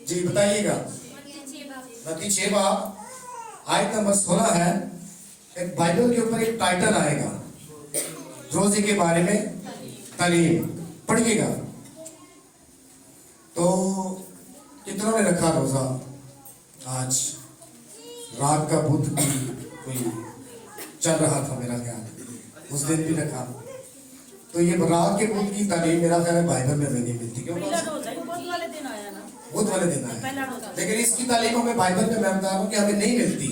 जी बताइएगा। मत्ती 6 बाब आयत नंबर 16 है। एक बाइबल के ऊपर एक टाइटल आएगा रोजे के बारे में तालीम, पढ़िएगा। तो कितनों ने रखा रोजा? आज रात का बुध भी कोई चल रहा था मेरा ख्याल, उस दिन भी रखा। तो ये रात के बुध की तालीम मेरा ख्याल है बाइबल में नहीं मिलती, क्यों? बुध वाले दिन आया, लेकिन इसकी तालीम हमें बाइबल में मैं बता रहा हूँ कि हमें नहीं मिलती।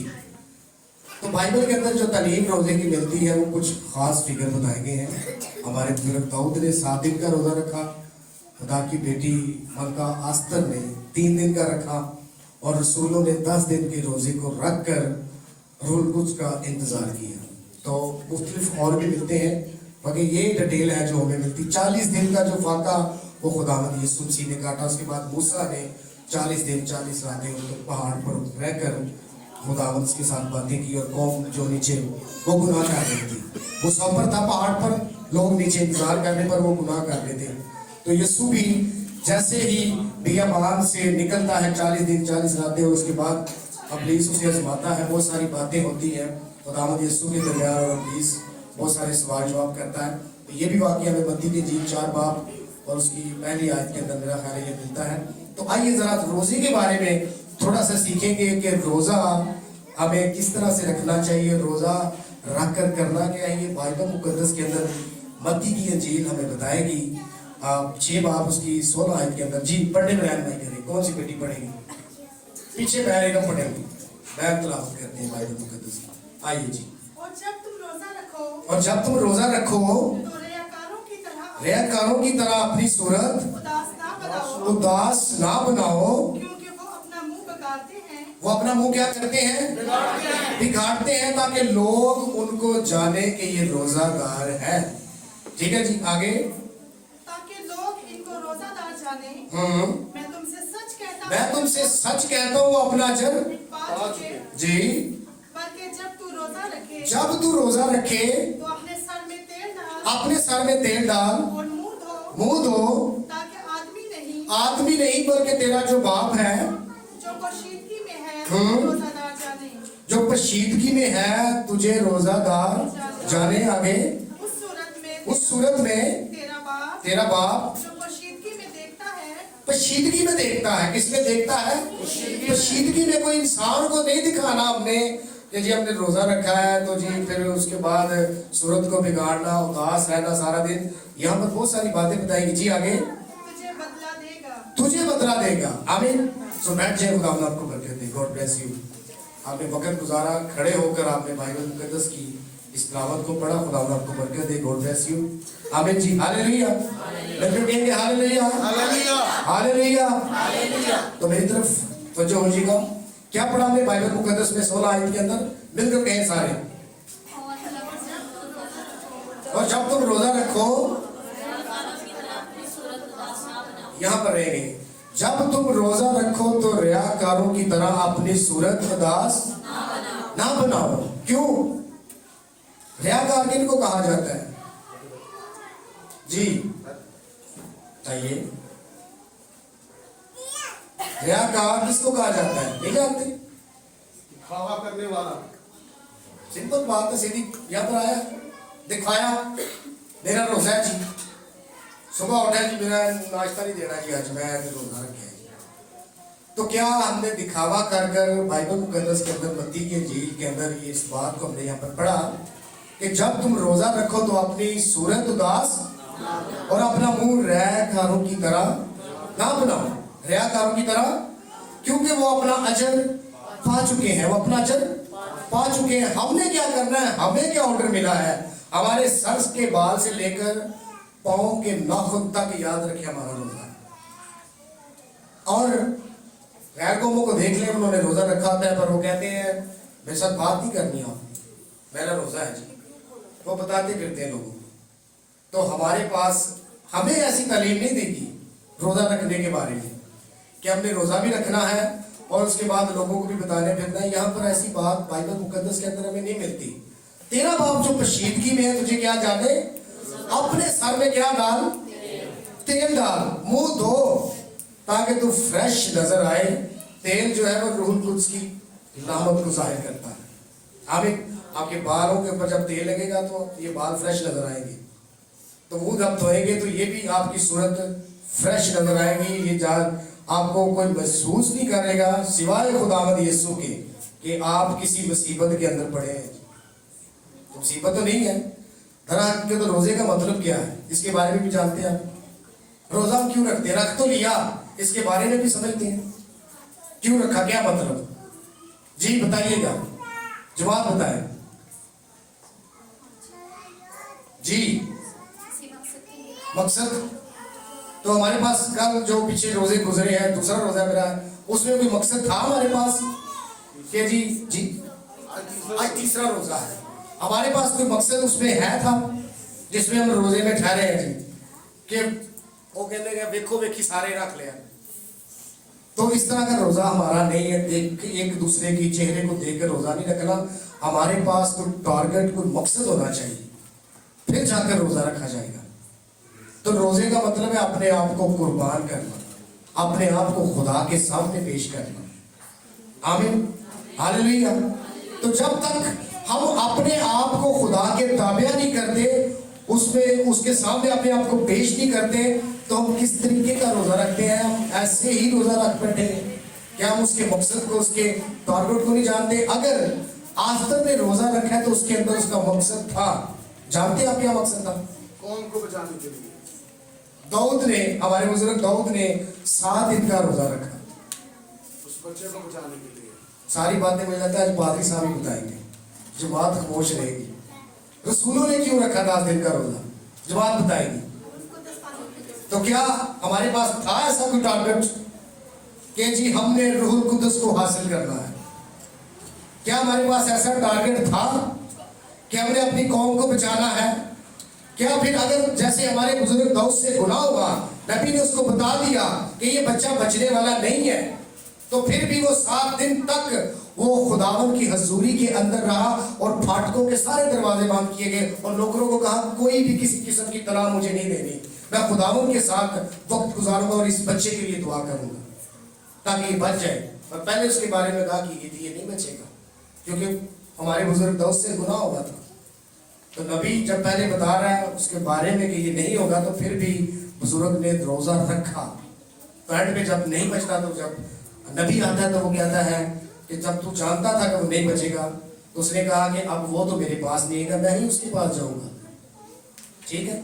तो बाइबल के अंदर जो तालीम रोजे की मिलती है वो कुछ खास फिगर बताए गए हैं। हमारे बुजुर्ग दाऊद ने 7 दिन का रोजा रखा, खुदा की बेटी मलका आस्तर ने 3 दिन का रखा, और रसूलों ने 10 दिन के रोजे को रख कर रूल कुछ का इंतजार किया। तो मुख्तलिफ और भी मिलते हैं, मगर ये डिटेल है जो हमें मिलती। 40 दिन का जो फाका वो खुदावंद यीशु मसीह ने काटा। उसके बाद मूसा ने 40 दिन 40 रातें उनको पहाड़ पर रहकर खुदावंद के साथ बातें की, और कौम जो नीचे वो गुनाह कर रही थी, वो सफर था पहाड़ पर, लोग नीचे इंतजार करने पर वो गुनाह कर रहे थे। तो यीशु भी जैसे ही बियाबान से निकलता है 40 दिन 40 रातें, और उसके बाद इब्लीस उसे आजमाता है, बहुत सारी बातें होती हैं खुदावंद यीशु के दरमियान, और इब्लीस बहुत सारे सवाल जवाब करता है। तो ये भी वाकया हमें मत्ती की इंजील 4 बाब और उसकी पहली आयत के अंदर मेरा ख्याल ये मिलता है। तो आइए जरा रोजे के बारे में थोड़ा सा सीखेंगे कि रोजा हमें किस तरह से रखना चाहिए, रोजा रख कर करना क्या है। ये बाइबल मुकद्दस के अंदर मत्ती की इंजील हमें बताएगी 6 बाब उसकी 16 आयत के अंदर। जी पढ़ने में रहनुमाई करें, कौन सी बेटी पढ़ेगी? पीछे पैर एकदम पढ़ेंगे, बैग तलावत करते हैं बाइबल मुकद्दस। आइए जी। और जब तुम रोजा रखो तो रियाकारों की तरह अपनी सूरत उदास ना बनाओ, क्योंकि वो अपना मुंह बिगाड़ते हैं। वो अपना मुंह क्या करते हैं? बिगाड़ते हैं, ताकि लोग उनको जाने कि ये रोजादार है। ठीक है जी, आगे। ताकि लोग इनको रोजादार जाने। मैं तुमसे सच कहता हूँ अपना अजर पा चुके। जी। बल्कि जब तू रोजा रखे तो अपने सर में तेल डाल और मुंह धो, ताकि आदमी नहीं बल्कि तेरा जो बाप है जो पोशीदगी में है रोजादार जाने। जो पोशीदगी में है तुझे रोजादार जाने। आगे। उस सूरत में तेरा बाप जो पोशीदगी में देखता है। किसमें देखता है? पोशीदगी में। कोई इंसान को नहीं दिखाना हमने कि जी हमने रोजा रखा है तो जी फिर उसके बाद सूरत को बिगाड़ना, उदास रहना सारा दिन। यहाँ पर बहुत सारी बातें बताएगी। जी आगे। तुझे बदला देगा। आमीन। सो बैठ जाए, खुदा आपको बरकत दे। God bless you. आपने वक्त गुजारा, खड़े होकर आपने बाइबल मुकद्दस की इस तिलावत को पढ़ा, खुदा आपको बरकत दे। God bless you. आमीन जी। हालेलुया। लेकिन कहेंगे हालेलुया, हालेलुया, हालेलुया, हालेलुया। तो मेरी तरफ तवज्जो हो जाएगा। क्या पढ़ा हमने बाइबल मुकद्दस में 16 आयत के अंदर? मिलकर कहें सारे। और जब तुम रोजा रखो, यहाँ पर रहेंगे, जब तुम रोजा रखो तो रियाकारों की तरह अपनी सूरत उदास ना बनाओ। क्यों? रियाकार किनको कहा जाता है? जी बताइए, रियाकार किसको कहा जाता है? नहीं जानते? दिखावा करने वाला। सिंपल बात है, सीधी यहाँ पर आया, दिखाया मेरा रोजा है जी, सुबह उठा जी मेरा नाश्ता नहीं देना जी, आज मैं रोजा रखे। तो क्या हमने दिखावा कर कर बाइबल मुकद्दस के अंदर मत्ती की इंजील के अंदर ये इस बात को हमने यहाँ पर पढ़ा कि जब तुम रोजा रखो तो अपनी सूरत उदास और अपना मुंह रियाकारों की तरह ना बनाओ। रियाकारों की तरह, क्योंकि वो अपना अजर पा चुके हैं, वो अपना अजर पा चुके हैं। हमने क्या करना है? हमें क्या ऑर्डर मिला है? हमारे सर के बाल से लेकर पांव के नाखून तक याद रखे हमारा रोजा। और गैर कौमों को देख ले, उन्होंने रोजा रखा होता है पर वो कहते हैं मेरे साथ बात नहीं करनी आपने, मेरा रोजा है जी, वो बताते फिरते हैं लोगों को। तो हमारे पास हमें ऐसी तालीम नहीं देगी रोजा रखने के बारे में कि हमने रोजा भी रखना है और उसके बाद लोगों को भी बताने फिरना है। यहाँ पर ऐसी बात बाइबल मुकद्दस के अंदर हमें नहीं मिलती। तेरा बाप जो पोशीदगी में है तुझे क्या जाने? अपने सर में क्या डाल? तेल डाल, मुंह धो, ताकि तू फ्रेश नजर आए। तेल जो है वो रूह कुद्स की रहमत को जाहिर करता है। आमीन। आपके बालों के ऊपर जब तेल लगेगा तो ये बाल फ्रेश नजर आएंगे। तो मुंह जब धोएंगे तो ये भी आपकी सूरत फ्रेश नजर आएगी। ये जान आपको कोई महसूस नहीं करेगा सिवाय खुदावंद यीशु के कि आप किसी मुसीबत के अंदर पड़े हैं। तो मुसीबत तो नहीं है। दरअसल के तो रोजे का मतलब क्या है इसके बारे में भी जानते हैं आप। रोजा हम क्यों रखते हैं? रख तो लिया, इसके बारे में भी समझते हैं क्यों रखा, क्या मतलब? जी बताइएगा, जवाब बताएं जी। मकसद तो हमारे पास कल जो पीछे रोजे गुजरे हैं, दूसरा रोजा मेरा, उसमें कोई मकसद था हमारे पास कि जी आज तीसरा रोजा है, हमारे पास कोई मकसद उसमें है था जिसमें हम रोजे में ठहरे हैं जी कि वो कहते हैं देखो वेखी सारे रख लिया। तो इस तरह का रोजा हमारा नहीं है। देख एक दूसरे की चेहरे को देख कर रोजा नहीं रखना। हमारे पास कोई टारगेट, कोई मकसद होना चाहिए, फिर जाकर रोजा रखा जाएगा। तो रोजे का मतलब है अपने आप को कुर्बान करना, अपने आप को खुदा के सामने पेश करना। आमीन, हालेलुया। तो जब तक हम अपने आप को खुदा के ताबिया नहीं करते, उसमें उसके सामने अपने आप को पेश नहीं करते, तो हम किस तरीके का रोजा रखते हैं? हम ऐसे ही रोजा रख बैठे हैं। क्या हम उसके मकसद को, उसके टारगेट को नहीं जानते? अगर आज तक ने रोजा रखा है तो उसके अंदर उसका मकसद था। जानते हैं आप क्या मकसद था? कौन को बचाने के लिए? दाऊद ने, हमारे बुजुर्ग दाऊद ने 7 दिन का रोजा रखा उस बच्चे को बचाने के लिए। सारी बातें मुझे लगता है आज पादरी साहब ही बताएंगे, जमात खामोश रहेगी। रसूलों ने क्यों रखा 10 दिन का रोजा? जमात बताएगी। तो क्या हमारे पास था ऐसा कोई टारगेट कि जी हमने रूहुल कुद्दस को हासिल करना है? क्या हमारे पास ऐसा टारगेट था कि हमने अपनी कौम को बचाना है? क्या फिर अगर जैसे हमारे बुजुर्ग दाऊद से गुनाह हुआ, नबी ने उसको बता दिया कि ये बच्चा बचने वाला नहीं है, तो फिर भी वो 7 दिन तक वो खुदावन की हजूरी के अंदर रहा और फाटकों के सारे दरवाजे बंद किए गए और नौकरों को कहा कोई भी किसी किस्म की तलाह मुझे नहीं देनी, मैं खुदावन के साथ वक्त गुजारूंगा और इस बच्चे के लिए दुआ करूंगा ताकि ये बच जाए। और पहले उसके बारे में कहा कि ये नहीं बचेगा क्योंकि हमारे बुजुर्ग दाऊद से गुनाह होगा था। तो नबी जब पहले बता रहा है उसके बारे में कि ये नहीं होगा, तो फिर भी बुजुर्ग ने रोजा रखा। तो एंड पे जब नहीं बचता, तो जब नबी आता है तो वो कहता है कि जब तू जानता था कि वो नहीं बचेगा, तो उसने कहा कि अब वो तो मेरे पास नहीं है, मैं ही उसके पास जाऊंगा। ठीक है,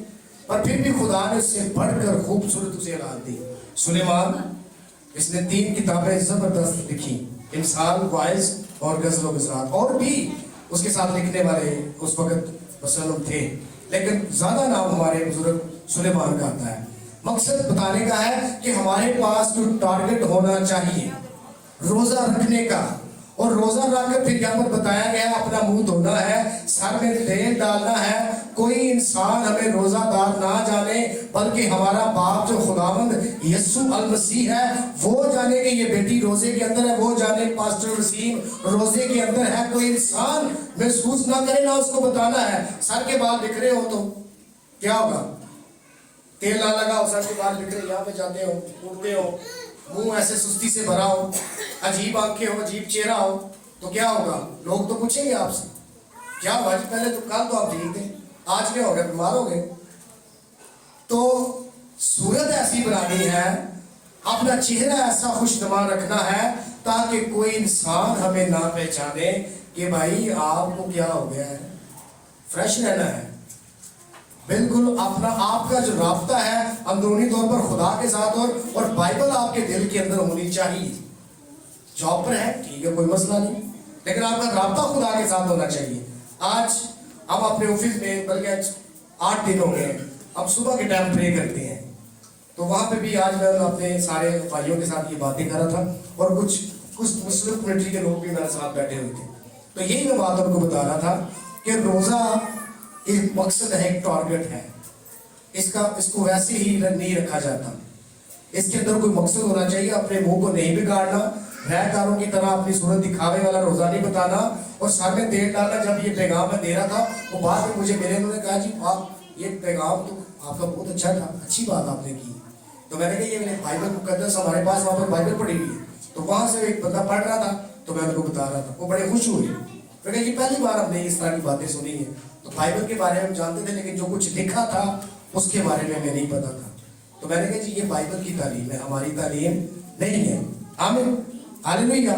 पर फिर भी खुदा ने उससे बढ़कर खूबसूरत उसे औलाद दी। सुलेमान, इसने 3 किताबें जबरदस्त लिखी, इमसाल, वाइज और गजल व गज़रात। और भी उसके साथ लिखने वाले उस वक्त वसल्लम थे, लेकिन ज्यादा नाम हमारे बुजुर्ग सुलेमान का आता है। मकसद बताने का है कि हमारे पास जो टारगेट होना चाहिए रोजा रखने का, और रोजा रखकर फिर यहाँ पर बताया गया अपना मुंह धोना है, सर में तेल डालना है। कोई इंसान हमें रोजादार ना जाने, बल्कि हमारा बाप जो खुदावंद यीशु अल मसीह है वो जाने कि ये बेटी रोजे के अंदर है, वो जाने पास्टर वसीम रोजे के अंदर है। कोई इंसान महसूस ना करे, ना उसको बताना है। सर के बाल बिखरे हो तो क्या होगा? तेल ना लगा हो, सर के बाल बिखरे, यहाँ पे जाते हो, उड़ते हो, मुंह ऐसे सुस्ती से भरा हो, अजीब आंखें हो, अजीब चेहरा हो, तो क्या होगा? लोग तो पूछेंगे आपसे क्या हुआ जी, पहले तो कल तो आप ठीक थे, आज क्या हो गया, बीमार हो गए? तो सूरत ऐसी बनानी है, अपना चेहरा ऐसा खुशनुमा रखना है ताकि कोई इंसान हमें ना पहचाने कि भाई आपको क्या हो गया है। फ्रेश रहना है बिल्कुल। अपना आपका जो राब्ता है अंदरूनी तौर पर खुदा के साथ और बाइबल आपके दिल के अंदर होनी चाहिए। जॉब पर है ठीक है, कोई मसला नहीं, लेकिन आपका राब्ता खुदा के साथ होना चाहिए। आज हम अपने ऑफिस में, बल्कि 8 दिन हो गए, अब सुबह के टाइम प्रे करते हैं, तो वहां पे भी आज मैं अपने सारे भाइयों के साथ ये बातें कर रहा था और कुछ मुस्लिम कम्युनिटी के लोग भी मेरे साथ बैठे हुए थे। तो यही मैं बात उनको बता रहा था कि रोजा एक मकसद है, एक टारगेट है, इसको वैसे ही नहीं रखा जाता। इसके अंदर कोई मकसद होना चाहिए। अपने मुंह को नहीं बिगाड़ना, रहकारों की तरह अपनी सूरत दिखावे वाला रोजा नहीं बताना और सर में तेल डालना। जब ये पैगाम मैं दे रहा था, वो बाद में मुझे मिले, उन्होंने कहा जी आप ये पैगाम तो आपका बहुत अच्छा था, अच्छी बात आपने की, तो मैंने कहा ये मैंने बाइबल मुकद्दस हमारे पास वहाँ पर बाइबल पड़ी हुई है, तो वहाँ से एक बंदा पढ़ रहा था, तो मैं उनको बता रहा था, वो बड़े खुश हुए। मैं कहा ये पहली बार हमने इस तरह की बातें सुनी है। तो बाइबल के बारे में हम जानते थे, लेकिन जो कुछ लिखा था उसके बारे में हमें नहीं पता था। तो मैंने कहा जी ये बाइबल की तालीम है, हमारी तालीम नहीं है। आमीन, हालेलुया।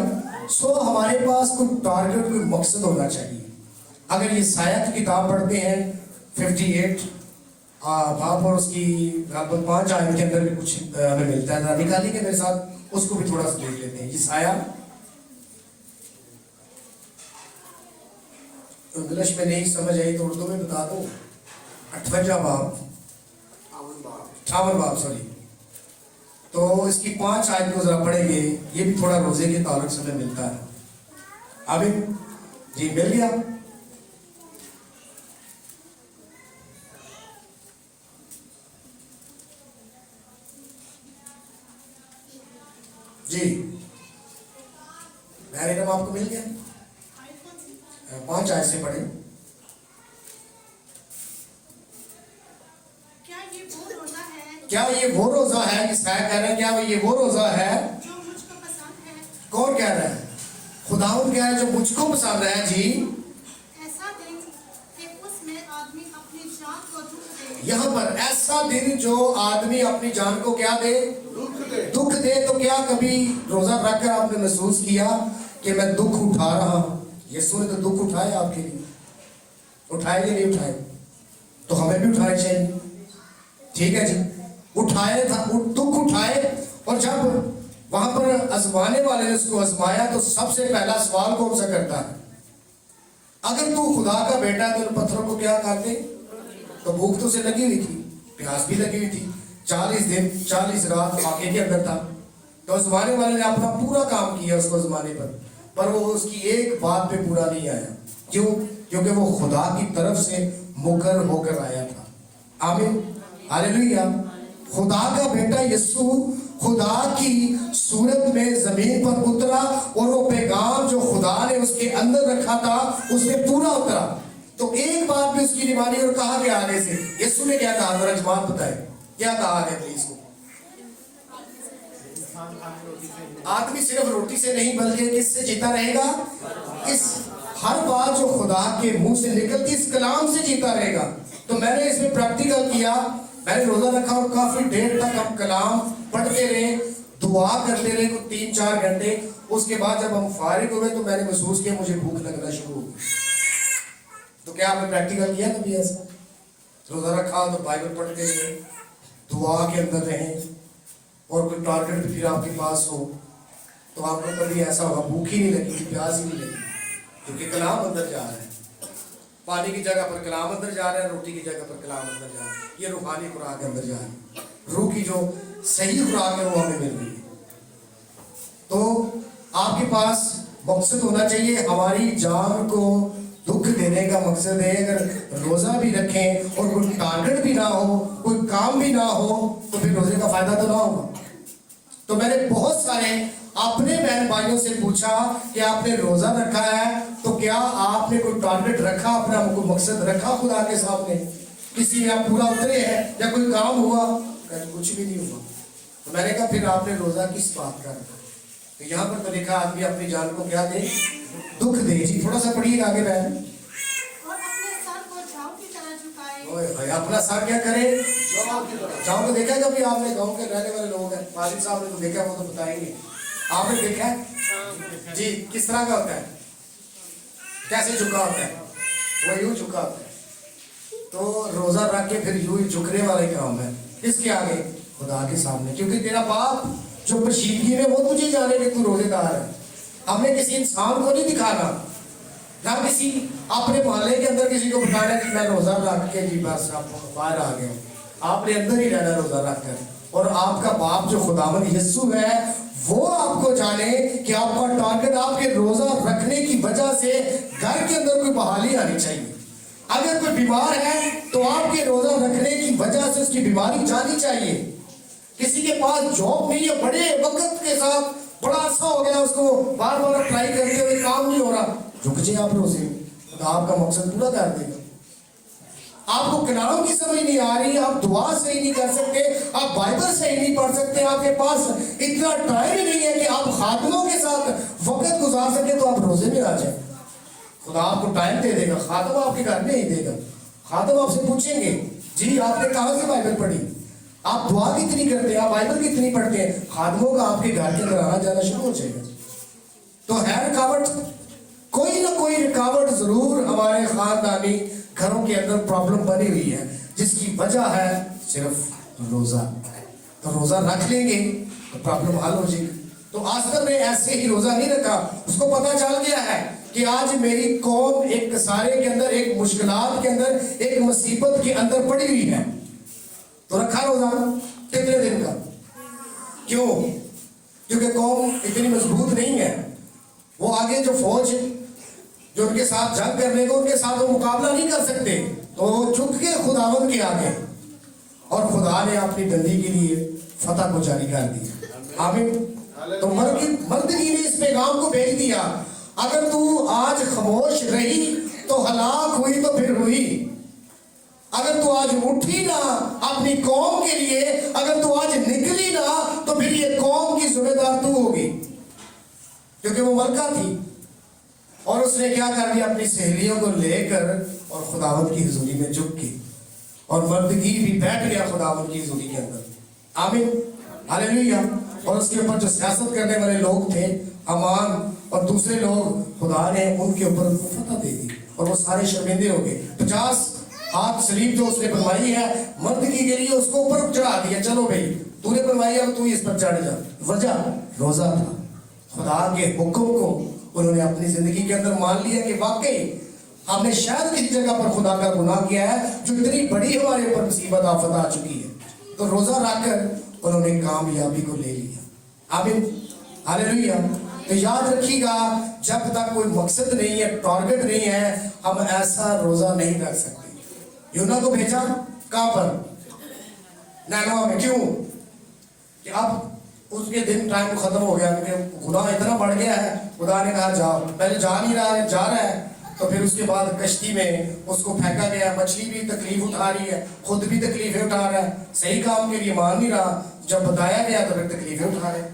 सो हमारे पास कोई टारगेट, कोई मकसद होना चाहिए। अगर ये साया की किताब पढ़ते हैं 58 वहाँ पर उसकी 5 आयत के अंदर भी कुछ हमें मिलता है, निकालिए मेरे साथ, उसको भी थोड़ा सा देख लेते हैं। ये साया इंग्लिश में नहीं समझ आई तो उर्दू में बता दो। 58 बाब 58 बाब सॉरी। तो इसकी 5 आयत को जरा पढ़ेंगे, ये भी थोड़ा रोजे के ताल्लुक से हमें मिलता है। आमीन जी, मिल गया। जी मैरियम आपको मिल गया? 5 आयत से पढ़े। क्या ये वो रोजा है कि साया कह रहे हैं, क्या ये वो रोजा है जो मुझको पसंद है? कौन कह रहा है? खुदावंद कह रहा है जो मुझको पसंद है। जी ऐसा दिन कि उसमें आदमी अपनी जान को दुख दे। यहाँ पर ऐसा दिन जो आदमी अपनी जान को क्या दे? दुख दे। तो क्या कभी रोजा रखकर आपने महसूस किया कि मैं दुख उठा रहा हूं? यीशु ने तो दुख उठाए आपके लिए, उठाए कि नहीं उठाए? तो हमें भी उठाने चाहिए। ठीक है जी, उठाए था, दुख उठाए। और जब वहां पर आजमाने वाले ने उसको आजमाया तो सबसे पहला सवाल कौन सा करता है? अगर तू खुदा का बेटा है तो उन पत्थरों को क्या काटे? तो भूख तो उसे लगी हुई थी, प्यास भी लगी हुई थी, 40 दिन 40 रात आगे के अंदर था। तो आजमाने वाले ने अपना पूरा काम किया उसको आजमाने पर वो उसकी एक बात पे पूरा नहीं आया। क्यों? क्योंकि वो खुदा की तरफ से मुकर होकर आया था। आमीन, हालेलुया। खुदा का बेटा यीशु खुदा की सूरत में जमीन पर उतरा और वो पैगाम जो खुदा ने उसके अंदर रखा था उसमें पूरा उतरा। तो एक बात भी उसकी निभानी। और कहा कि आगे से यीशु ने क्या कहा? जरा जवाब बताए, क्या कहा आगे प्लीज को? आदमी सिर्फ रोटी से नहीं बल्कि किससे जीता रहेगा? इस हर बात जो खुदा के मुंह से निकलती इस कलाम से जीता रहेगा। तो मैंने इसमें प्रैक्टिकल किया, मैंने रोजा रखा और काफी देर तक हम कलाम पढ़ते रहे, दुआ करते रहे कुछ 3-4 घंटे। उसके बाद जब हम फारिग हुए तो मैंने महसूस किया मुझे भूख लगना शुरू हो गई। तो क्या आपने प्रैक्टिकल किया कभी ऐसा? रोजा रखा तो बाइबल पढ़ते रहे, दुआ के अंदर रहे, और कोई टारगेट भी फिर आपके पास हो तो आपको कभी ऐसा होगा भूख ही नहीं लगी, प्यास ही नहीं लगी, क्योंकि कलाम अंदर जा रहा है। पानी की जगह पर कलाम अंदर जा रहा है, रोटी की जगह पर कलाम अंदर जा रहा है। ये रूहानी खुराक अंदर जा रही है, रूह की जो सही खुराक है वो हमें मिल रही है। तो आपके पास मकसद होना चाहिए। हमारी जान को दुख देने का मकसद है। अगर रोजा भी रखें और कोई टारगेट भी ना हो, कोई काम भी ना हो, तो फिर रोजे का फायदा तो ना होगा। तो मैंने बहुत सारे अपने बहन भाइयों से पूछा कि आपने रोजा रखा है तो क्या आपने कोई टारगेट रखा, अपना कोई मकसद रखा खुदा के सामने? किसी में आप पूरा उतरे हैं या कोई काम हुआ? कुछ भी नहीं हुआ। तो मैंने कहा फिर आपने रोजा किस बात का रखा? तो यहाँ पर तो लिखा आदमी अपनी जान को क्या दे? दुख दे। जी थोड़ा सा पढ़िए आगे बहन। और अपने सर को झाऊ की तरह झुकाए। ओए भाई अपना सर क्या करे? झाऊ को देखा कभी आपने? गांव के रहने वाले लोग हैं, मालिक साहब ने तो देखा, वो तो बताएंगे। आपने देखा है जी किस तरह का होता है? कैसे झुका होता है? वो यूं झुका होता है। तो रोजा रख के फिर यूं ही झुकने वाले काम है। किसके आगे? खुदा के सामने। क्योंकि तेरा बाप जो बशीदगी में वो तुझे जाने कि तू रोजेदार है। हमने किसी इंसान को नहीं दिखाना, ना किसी अपने मोहल्ले के अंदर किसी को बताना कि मैं रोजा रख के जी बस आप बाहर आ गए। आपने अंदर ही रहना रोजा रख कर। और आपका बाप जो खुदावंद यीशु है वो आपको जाने कि आपका टारगेट आपके रोजा रखने की वजह से घर के अंदर कोई बहाली आनी चाहिए। अगर कोई बीमार है तो आपके रोजा रखने की वजह से उसकी बीमारी जानी चाहिए। किसी के पास जॉब नहीं है, बड़े वक्त के साथ बड़ा अच्छा हो गया, उसको बार बार अप्लाई करते हुए काम नहीं हो रहा, रुक जाए आप रोजे, तो आपका मकसद पूरा कर देगा। آپ کو کلام کی سمجھ نہیں آ رہی, آپ دعا صحیح نہیں کر سکتے, آپ بائبل صحیح نہیں پڑھ سکتے, آپ کے پاس اتنا ٹائم ہی نہیں ہے کہ آپ خادموں کے ساتھ وقت گزار سکیں, تو آپ روزے میں آ جائیں. خدا آپ کو ٹائم دے دے گا, خادم آپ کے گھر میں ہی دے گا. خادم آپ سے پوچھیں گے جی آپ نے کہاں سے بائبل پڑھی, آپ دعا کتنی کرتے ہیں, آپ بائبل کتنی پڑھتے ہیں. خادموں کا آپ کے گھر کے اندر آنا جانا شروع ہو جائے گا. تو ہے رکاوٹ, کوئی نہ کوئی رکاوٹ ضرور ہمارے خاندانی گھروں کے اندر پرابلم بنی ہوئی ہے, جس کی وجہ ہے صرف روزہ. تو روزہ رکھ لیں گے تو پرابلم حل ہو جائے گی. تو آستر نے ایسے ہی روزہ نہیں رکھا, اس کو پتا چل گیا ہے کہ آج میری قوم ایک کسارے کے اندر, ایک مشکلات کے اندر, ایک مصیبت کے اندر پڑی ہوئی ہے. تو رکھا روزہ کتنے دن کا. کیوں؟ کیونکہ قوم اتنی مضبوط نہیں ہے. وہ آگے جو فوج جو ان کے ساتھ جنگ کرنے کو, ان کے ساتھ وہ مقابلہ نہیں کر سکتے, تو وہ جھک کے خداوند کے آگے, اور خدا نے اپنی بندی کے لیے فتح کو جاری کر دیا. آمین. تو مردگی نے اس پیغام کو بھیج دیا, اگر تو آج خاموش رہی تو ہلاک ہوئی تو پھر ہوئی. اگر تو آج اٹھی نہ اپنی قوم کے لیے, اگر تو آج نکلی نہ, تو پھر یہ قوم کی ذمہ دار تو ہوگی. کیونکہ وہ ملکہ تھی, اور اس نے کیا کر دیا, اپنی سہیلیوں کو لے کر اور خداوند کی حضوری میں جھک کے, اور مردگی بھی بیٹھ گیا خداوند کی حضوری کے اندر. آمین. ہلیلویا. اور اس کے اوپر جو سیاست کرنے والے لوگ تھے, امان اور دوسرے لوگ, خدا نے ان کے اوپر فتح دے دی, اور وہ سارے شرمندے ہو گئے. 50 ہاتھ سلیب جو اس نے بنوائی ہے مردگی کے لیے, اس کو اوپر چڑھا دیا. چلو بھائی تو نے بنوائی ہے, تو اس پر چڑھ جا. وجہ روزہ تھا. خدا کے حکم کو انہوں نے اپنی زندگی کے اندر مان لیا کہ واقعی ہم نے شاید کسی جگہ پر خدا کا گناہ کیا ہے, جو اتنی بڑی ہمارے اوپر مصیبت آفت آ چکی ہے. تو روزہ رکھ کر انہوں نے کامیابی کو لے لیا. آمین. ہلیلویا. تو یاد رکھیے گا, جب تک کوئی مقصد نہیں ہے, ٹارگٹ نہیں ہے, ہم ایسا روزہ نہیں رکھ سکتے. یونا کو بھیجا کہاں پر, نینوا میں. کیوں؟ کہ اب اس کے دن ٹائم ختم ہو گیا, کیونکہ گناہ اتنا بڑھ گیا ہے. خدا نے کہا جاؤ. پہلے جا نہیں رہا ہے, جا رہا ہے, تو پھر اس کے بعد کشتی میں اس کو پھینکا گیا. مچھلی بھی تکلیف اٹھا رہی ہے, خود بھی تکلیفیں اٹھا رہا ہے, صحیح کام کے لیے مان نہیں رہا. جب بتایا گیا تو پھر تکلیفیں اٹھا رہے.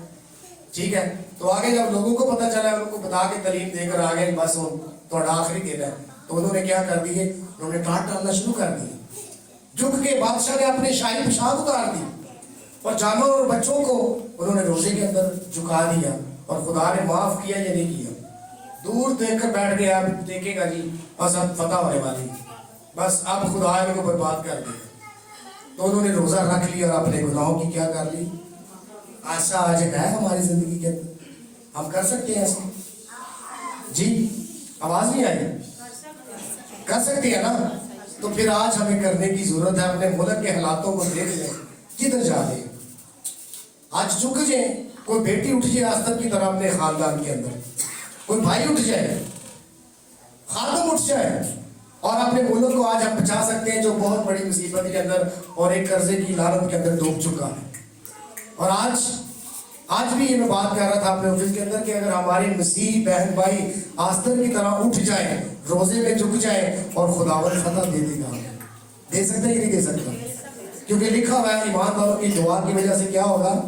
ٹھیک ہے. تو آگے جب لوگوں کو پتا چلا, ان کو بتا کے تعلیم دے کر آگے بس تھوڑا آخری دن ہے, تو انہوں نے کیا کر دیے, انہوں نے ٹاٹ ڈالنا شروع کر دیے. جھک کے بادشاہ نے اپنے شاہی پوشاک اتار دی, اور جانور اور بچوں کو انہوں نے روزے کے اندر جھکا دیا. اور خدا نے معاف کیا یا نہیں کیا؟ دور دیکھ کر بیٹھ گیا, اب دیکھے گا جی بس اب فتح ہونے والی, بس اب خدا ان کو برباد کر دیا. تو انہوں نے روزہ رکھ لیا اور اپنے گناہوں کی کیا کر لی. ایسا آج ہے ہماری زندگی کے اندر, ہم کر سکتے ہیں ایسا؟ جی آواز نہیں آئی؟ کر سکتے ہیں نا. تو پھر آج ہمیں کرنے کی ضرورت ہے, اپنے ملک کے حالاتوں کو دیکھ لیں, کدھر جا رہے ہیں. آج جھک جائیں. کوئی بیٹی اٹھ جائے آستر کی طرح اپنے خاندان کے اندر, کوئی بھائی اٹھ جائے, خادم اٹھ جائے, اور اپنے ملک کو آج ہم بچا سکتے ہیں, جو بہت بڑی مصیبت کے اندر اور ایک قرضے کی لعنت کے اندر ڈوب چکا ہے. اور آج بھی یہ میں بات کر رہا تھا اپنے آفس کے اندر, کہ اگر ہمارے مسیح بہن بھائی آستر کی طرح اٹھ جائیں, روزے میں جھک جائیں, اور خداوند فتح دے دے گا. دے سکتا ہے یا نہیں دے سکتا؟ کیونکہ لکھا ہوا ہے ایمان والوں کی دعا کی وجہ سے کیا ہوگا,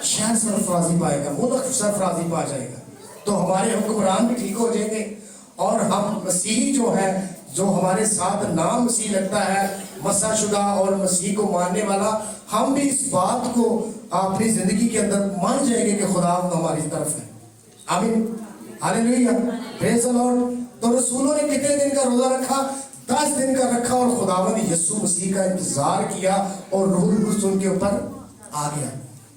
شہر سرفرازی پائے گا, ملک سرفرازی پا جائے گا. تو ہمارے حکمران بھی ٹھیک ہو جائیں گے, اور ہم مسیحی جو ہے, جو ہمارے ساتھ نام مسیح لگتا ہے, مسح شدہ اور مسیح کو ماننے والا, ہم بھی اس بات کو اپنی زندگی کے اندر مان جائیں گے کہ خدا ہماری طرف ہے. آمین. ہلیلویا. پریز دی لارڈ. تو رسولوں نے کتنے دن کا روزہ رکھا؟ 10 دن کا رکھا, اور خداوند یسوع مسیح کا انتظار کیا, اور روح القدس ان کے اوپر آ گیا.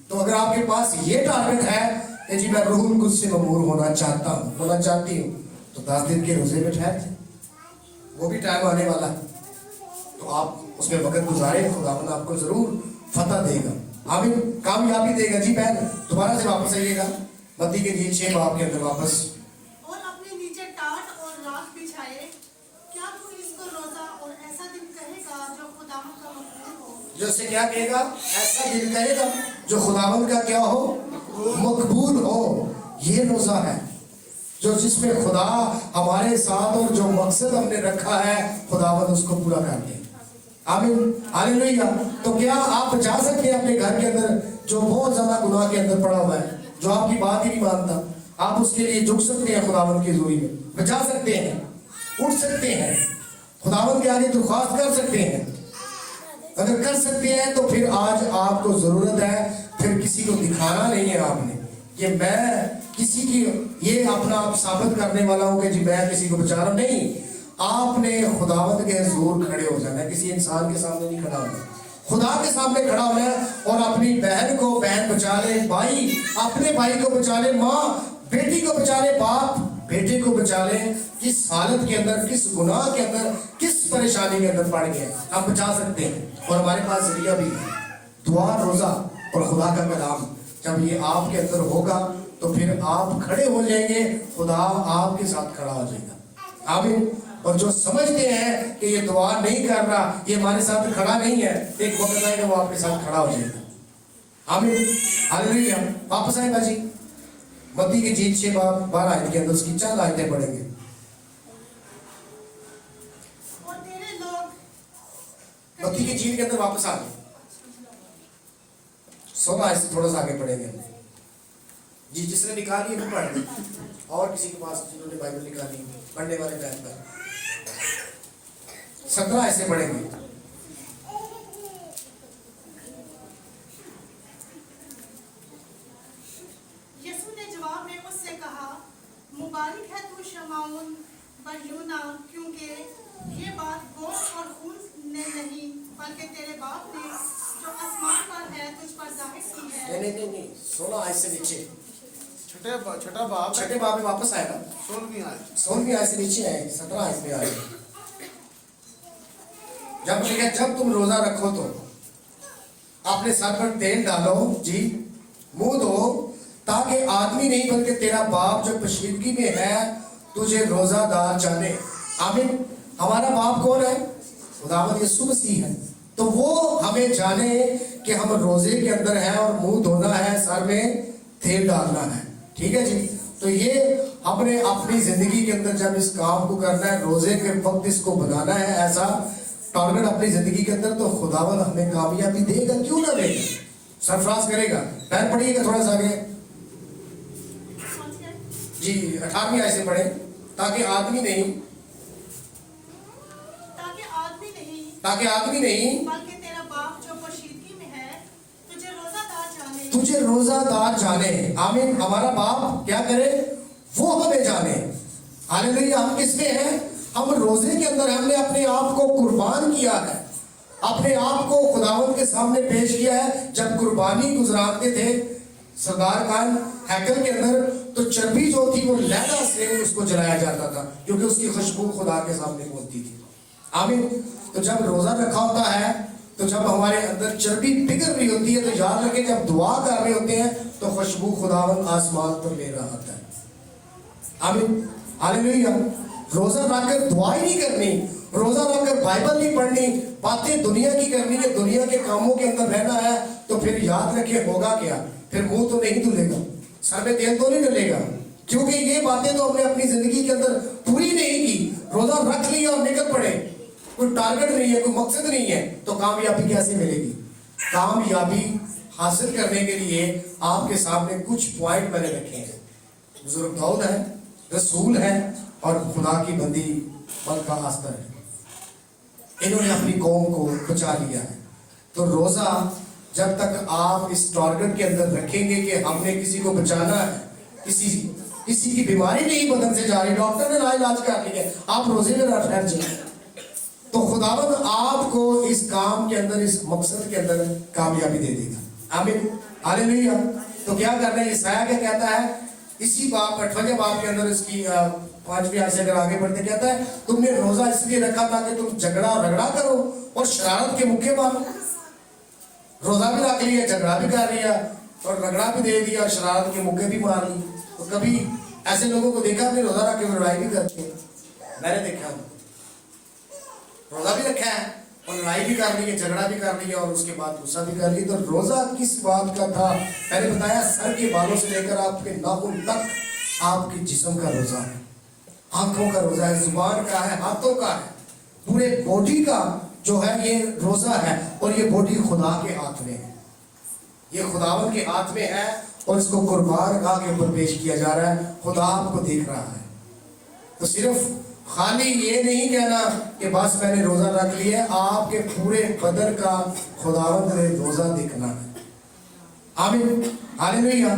تو اگر آپ کے پاس یہ ٹارگٹ ہے کہ جی میں روح القدس سے ممور ہونا چاہتا ہوں, ہونا چاہتی ہوں, تو 10 دن کے روزے میں ٹھہر جائیں. وہ بھی ٹائم آنے والا ہے, تو آپ اس میں وقت گزاریں, خداوند آپ کو ضرور فتح دے گا. آمین. کامیابی دے گا. جی بہن دوبارہ سے واپس آئیے گا متی کے لیے 6 باب کے اندر واپس. اور اپنے نیچے ٹاٹ اور راکھ بچھائے, کیا تو اس کو روزہ اور ایسا دن کہے گا جو خداوند کا مقبول ہو. جو اسے کیا کہے گا؟ ایسا دن کہے گا جو خداوند کا کیا ہو, مقبول ہو. یہ روزہ ہے. جو جس میں خدا ہمارے ساتھ اور جو مقصد ہم نے رکھا ہے خداوند اس کو پورا کر دے. آمین ہاللیلویہ. تو کیا آپ بچا سکتے ہیں اپنے گھر کے اندر جو بہت زیادہ گناہ کے اندر پڑا ہوا ہے, جو آپ کی بات ہی نہیں مانتا, آپ اس کے لیے جھک سکتے ہیں خداوند کی حضوری میں, بچا سکتے ہیں, اٹھ سکتے ہیں, خداوند کے آگے درخواست کر سکتے ہیں. اگر کر سکتے ہیں تو پھر آج آپ کو ضرورت ہے پھر کسی کو دکھانا نہیں ہے آپ نے کہ میں کسی کی یہ اپنا آپ ثابت کرنے والا ہوں کہ جی میں کسی کو بچا رہا ہوں. نہیں, آپ نے خداوند کے حضور کھڑے ہو جانا ہے, کسی انسان کے سامنے نہیں کھڑا ہونا, خدا کے سامنے کھڑا ہونا ہے اور اپنی بہن کو بہن بچا لے, بھائی اپنے بھائی کو بچا لے, ماں بیٹی کو بچا لے, باپ بیٹے کو بچا لے. کس حالت کے اندر, کس گناہ کے اندر, کس پریشانی کے اندر پڑ گئے ہم بچا سکتے ہیں. اور ہمارے پاس ذریعہ بھی ہے, دعا, روزہ اور خدا کا کلام. جب یہ آپ کے اندر ہوگا تو پھر آپ کھڑے ہو جائیں گے, خدا آپ کے ساتھ کھڑا ہو جائے گا. آمین. اور جو سمجھتے ہیں کہ یہ دعا نہیں کر رہا, یہ ہمارے ساتھ کھڑا نہیں ہے, ایک وقت آئے گا وہ آپ کے ساتھ کھڑا ہو جائے گا. آمین ہاللیلویہ. واپس آئے گا جی متی کی جیت 6:12 آیت کے اندر اس کی چند آیتیں پڑھیں گے. اور تیرے لوگ متی کی جیت کے اندر واپس آ گئے 16 آیت سے تھوڑا سا آگے پڑھیں گے جی. جس نے نکالی ہے وہ پڑھ لیں, اور کسی کے پاس جنہوں نے بائبل نکالی پڑھنے والے بیٹھ کر 17 ایسے پڑھیں گے. یسوع نے جواب میں اس سے کہا, مبارک ہے تو شمعون بر-یونا, کیونکہ یہ بات گوشت اور خون نے نہیں بلکہ تیرے باپ نے جو آسمان پر ہے تجھ پر ظاہر کی ہے. نہیں 16 آیت سے نیچے, چھٹا باب چھٹے باب میں واپس آئے گا. 16ویں آیت 16 آیت سے نیچے آئے, 17 آیت میں آئے. جب تم روزہ رکھو تو اپنے سر پر تیل ڈالو جی, منہ دھو, تاکہ آدمی نہیں بلکہ تیرا باپ جو پشیدگی میں ہے تجھے روزہ دار جانے. آمین. ہمارا باپ کون ہے؟ خداوند یسوع مسیح ہے. تو وہ ہمیں جانے کہ ہم روزے کے اندر ہیں اور منہ دھونا ہے, سر میں تیل ڈالنا ہے. ٹھیک ہے جی. تو یہ ہم نے اپنی زندگی کے اندر جب اس کام کو کرنا ہے, روزے کے وقت اس کو بنانا ہے ایسا ٹارگٹ اپنی زندگی کے اندر, تو خداوند ہمیں کامیابی دے گا, کیوں نہ دے گا, سرفراز کرے گا. پیر پڑھیے گا تھوڑا سا آگے جی. 18ویں آیت سے پڑھیں, تاکہ آدمی نہیں بلکہ تیرا باپ جو پوشیدگی میں ہے تجھے روزہ دار جانے. تجھے روزہ دار جانے. آمین. ہمارا باپ کیا کرے, وہ ہمیں جانے. ہاللیلویہ. ہم کس میں ہیں, ہم روزے کے اندر ہم نے اپنے آپ کو قربان کیا ہے, اپنے آپ کو خداوند کے سامنے پیش کیا ہے. جب قربانی گزراتے تھے سردار خان ہیکل کے اندر, تو چربی جو تھی وہ لیدا سے اس کو جلایا جاتا تھا, کیونکہ اس کی خوشبو خدا کے سامنے پہنچتی تھی. آمین. تو جب روزہ رکھا ہوتا ہے, تو جب ہمارے اندر چربی پگھل رہی ہوتی ہے, تو یاد رکھیں جب دعا کر رہے ہوتے ہیں تو خوشبو خداوند آسمان پر لے رہا ہوتا ہے. آمین ہاللیلویہ. روزہ رکھ کر دعا ہی نہیں کرنی, روزہ رکھ کر بائبل نہیں پڑھنی, باتیں دنیا کی کرنی ہے, دنیا کے کاموں کے اندر رہنا ہے, تو پھر یاد رکھیں ہوگا کیا, پھر منہ تو نہیں دھلے گا, سر میں تیل تو نہیں ڈلے گا, کیونکہ یہ باتیں تو ہم نے اپنی زندگی کے اندر پوری نہیں کی. روزہ رکھ لیا اور نکل پڑے, کوئی ٹارگٹ نہیں ہے, کوئی مقصد نہیں ہے, تو کامیابی کیسے ملے گی؟ کامیابی حاصل کرنے کے لیے آپ کے سامنے کچھ پوائنٹ میں نے رکھے ہیں. بزرگ داؤد ہے, رسول ہے, اور خدا کی بندی ملکہ آستر ہے. انہوں نے اپنی قوم کو بچا لیا ہے. تو روزہ جب تک آپ اس ٹارگٹ کے اندر رکھیں گے کہ ہم نے کسی کو بچانا ہے, کسی کی بیماری نہیں بدن سے جا رہی, ڈاکٹر نے علاج کر لیا, آپ روزے میں نہ ٹھہر جائیں, تو خداوند آپ کو اس کام کے اندر, اس مقصد کے اندر کامیابی دے دے گا. آمین ہاللیلویہ. تو کیا کرنا ہے, یسایہ کیا کہتا ہے اسی باب 58 باب کے اندر, اس کی 5ویں آیت سے اگر آگے بڑھتے کہتا ہے, تم نے روزہ اس لیے رکھا تھا کہ تم جھگڑا رگڑا کرو اور شرارت کے موقع مارو. روزہ بھی رکھ لیا, جھگڑا بھی کر لیا, اور رگڑا بھی دے دیا, اور شرارت کے موقع بھی مار لی. تو کبھی ایسے لوگوں کو دیکھا اپنے روزہ رکھ کے لڑائی بھی کرتے ہیں, میں نے دیکھا, روزہ بھی رکھا ہے اور لڑائی بھی کر لی ہے, جھگڑا بھی کر لیا, اور اس کے بعد غصہ بھی کر لی. تو روزہ کس بات کا تھا؟ میں نے بتایا سر کے بالوں سے لے کر آپ کے ناخن تک आपके जिस्म का रोजा है, आंखों का रोजा है, जुबान का है, हाथों का है, पूरे बॉडी का जो है ये रोजा है। और ये बॉडी खुदा के हाथ में है, ये खुदावन के हाथ में है और इसको कुर्बान गाह के ऊपर पेश किया जा रहा है। खुदा आपको देख रहा है। तो सिर्फ खाली ये नहीं कहना कि बस मैंने रोजा रख लिया, आपके पूरे बदन का खुदावंद ने रोजा देखना है। आमीन, हालेलुया।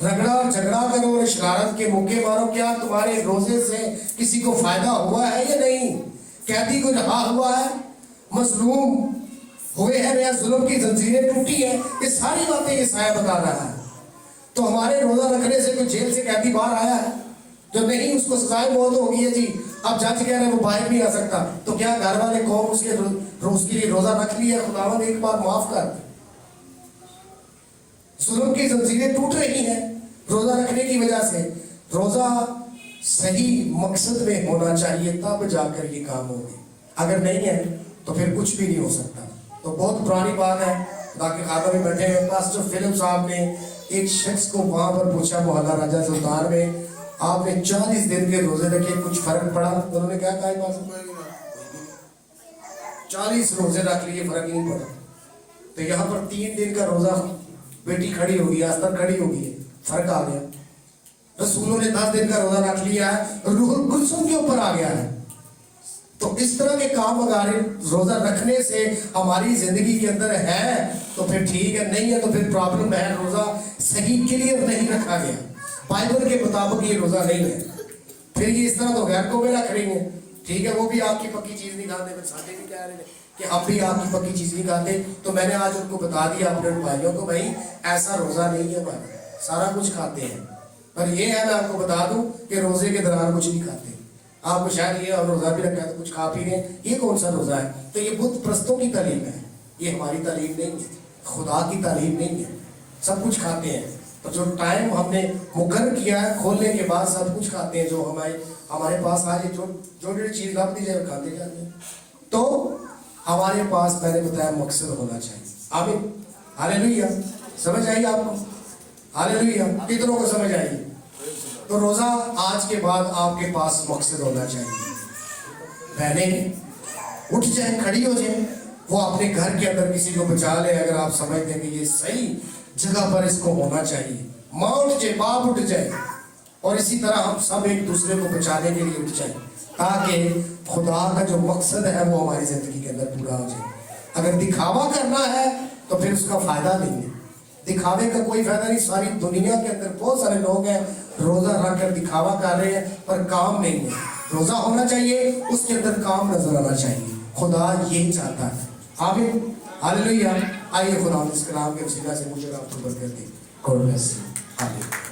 रगड़ा और झगड़ा करो और शरारत के मुक्के मारो, क्या तुम्हारे रोजे से किसी को फायदा हुआ है या नहीं? कैदी को रहा हुआ है, मजलूम हुए हैं या जुल्म की जंजीरें टूटी है, ये सारी बातें यशायाह बता रहा है। तो हमारे रोजा रखने से कोई जेल से कैदी बाहर आया है? जो नहीं, उसको सजाए मौत हो गई है जी। अब जज कह रहे हैं वो बाहर नहीं आ सकता, तो क्या घर वाले कौम उसके रोज के लिए रोजा रख लिया? खुदावंद एक बार माफ कर। जुल्म की जंजीरें टूट रही हैं रोजा रखने की वजह से। रोजा सही मकसद में होना चाहिए, तब जाकर ये काम होंगे। अगर नहीं है तो फिर कुछ भी नहीं हो सकता। तो बहुत पुरानी बात है, बाकी खाना में बैठे हुए पास्टर फिलिप साहब ने एक शख्स को वहां पर पूछा मोहल्ला राजा सुल्तान में, आपने 40 दिन के रोजे रखे, कुछ फर्क पड़ा? उन्होंने क्या कहा? 40 रोजे रख लिए, फर्क नहीं पड़ा। तो यहाँ पर 3 दिन का रोजा, बेटी खड़ी होगी, आस्तर खड़ी होगी, फर्क आ गया। रसूलों ने 10 दिन का रोजा रख लिया है, रूहुल कुल्सुम के ऊपर आ गया है। तो इस तरह के काम अगर रोजा रखने से हमारी जिंदगी के अंदर है तो फिर ठीक है, नहीं है तो फिर प्रॉब्लम है। रोजा सही क्लियर नहीं रखा गया, बाइबल के मुताबिक ये रोजा नहीं है। फिर ये इस तरह तो गैर को भी रख रही है, ठीक है, वो भी आपकी पक्की चीज नहीं खाते, फिर साथे भी कह रहे हैं कि हम भी आपकी पक्की चीज नहीं खाते। तो मैंने आज उनको बता दिया अपने भाइयों को, भाई ऐसा रोजा नहीं है, भाई सारा कुछ खाते हैं, पर ये है मैं आपको बता दूं कि रोजे के दौरान कुछ नहीं खाते। आपको शायद ये और रोजा भी रखा है तो कुछ खा पी रहे हैं, ये कौन सा रोजा है? तो ये बुत प्रस्तों की तालीम है, ये हमारी तालीम नहीं है, खुदा की तालीम नहीं है। सब कुछ खाते हैं, तो जो टाइम हमने मुकर्रर किया है खोलने के बाद सब कुछ खाते हैं। जो हमारे पास आज जो चीज रख दी जाए खाते जाते हैं। तो हमारे पास मैंने बताया मकसद होना चाहिए। आमीन, हालेलुया। समझ आई आपको? हालेलुया। कितनों को समझ आई? तो रोजा आज के बाद आपके पास मकसद होना चाहिए। बहनें उठ जाए, खड़ी हो जाए, वो अपने घर के अंदर किसी को बचा ले। अगर आप समझते हैं कि ये सही जगह पर इसको होना चाहिए, माँ उठ जाए, बाप उठ जाए, और इसी तरह हम सब एक दूसरे को बचाने के लिए उठ जाए, ताकि खुदा का जो मकसद है वो हमारी जिंदगी के अंदर पूरा हो जाए। अगर दिखावा करना है तो फिर उसका फायदा नहीं है, दिखावे का कोई फायदा नहीं। सारी दुनिया के अंदर बहुत सारे लोग हैं रोजा रख कर दिखावा कर रहे हैं, पर काम नहीं है। रोजा होना चाहिए, उसके अंदर काम नजर आना चाहिए। खुदा यही चाहता है। आमीन, हालेलुया। आइए खुदा इस कलाम के वसीला से मुझे आपको बरकत दे। God bless you. आमीन।